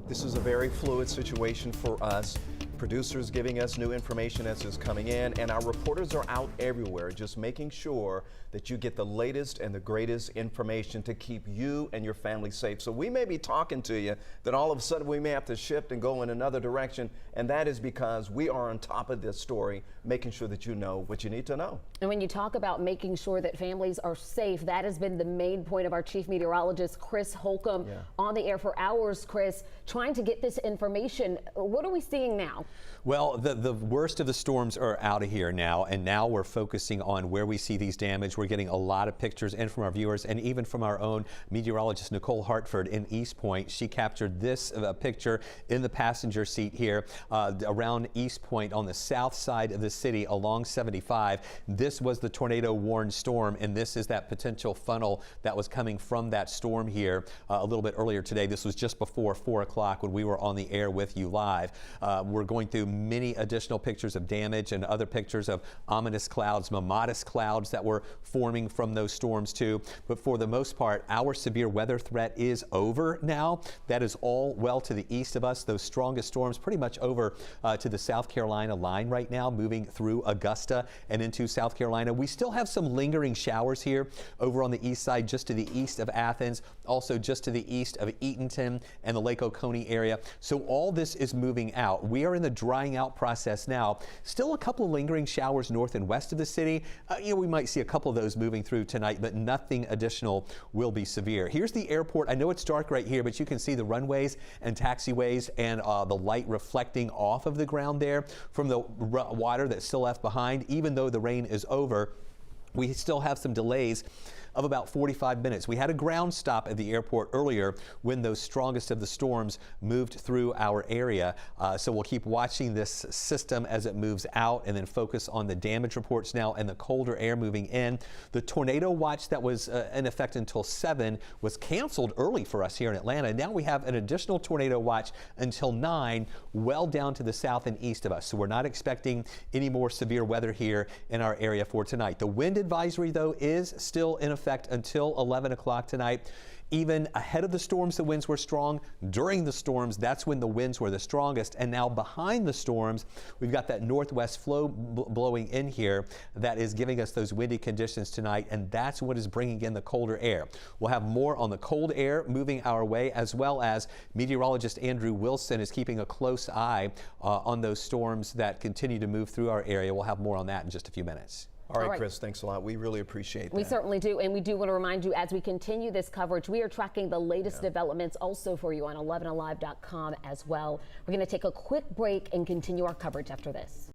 This is a very fluid situation for us. Producers giving us new information as it's coming in, and our reporters are out everywhere just making sure that you get the latest and the greatest information to keep you and your family safe. So we may be talking to you that all of a sudden we may have to shift and go in another direction, and that is because we are on top of this story, making sure that you know what you need to know. And when you talk about making sure that families are safe, that has been the main point of our chief meteorologist, Chris Holcomb, on the air for hours. Chris, trying to get this information. What are we seeing now? Well, the worst of the storms are out of here now, and now we're focusing on where we see these damage. We're getting a lot of pictures in from our viewers and even from our own meteorologist, Nicole Hartford in East Point. She captured this picture in the passenger seat here around East Point on the south side of the city along 75. This was the tornado warned storm, and this is that potential funnel that was coming from that storm here a little bit earlier today. This was just before 4 o'clock when we were on the air with you live. We're going through many additional pictures of damage and other pictures of ominous clouds, mammatus clouds that were forming from those storms too. But for the most part, our severe weather threat is over now. That is all well to the east of us. Those strongest storms pretty much over to the South Carolina line right now, moving through Augusta and into South Carolina. We still have some lingering showers here over on the east side, just to the east of Athens, also just to the east of Eatonton and the Lake Oconee area. So all this is moving out. We are in the drying out process now. Still a couple of lingering showers north and west of the city. We might see a couple of those moving through tonight, but nothing additional will be severe. Here's the airport. I know it's dark right here, but you can see the runways and taxiways and the light reflecting off of the ground there from the water that's still left behind. Even though the rain is over, we still have some delays of about 45 minutes. We had a ground stop at the airport earlier when those strongest of the storms moved through our area. So we'll keep watching this system as it moves out and then focus on the damage reports now and the colder air moving in. The tornado watch that was in effect until 7 was canceled early for us here in Atlanta. Now we have an additional tornado watch until 9, well down to the south and east of us. So we're not expecting any more severe weather here in our area for tonight. The wind advisory, though, is still in effect until 11 o'clock tonight. Even ahead of the storms, the winds were strong. During the storms, that's when the winds were the strongest. And now behind the storms, we've got that northwest flow blowing in here that is giving us those windy conditions tonight, and that's what is bringing in the colder air. We'll have more on the cold air moving our way, as well as meteorologist Andrew Wilson is keeping a close eye on those storms that continue to move through our area. We'll have more on that in just a few minutes. All right, Chris, thanks a lot. We really appreciate that. We certainly do. And we do want to remind you, as we continue this coverage, we are tracking the latest developments also for you on 11alive.com as well. We're going to take a quick break and continue our coverage after this.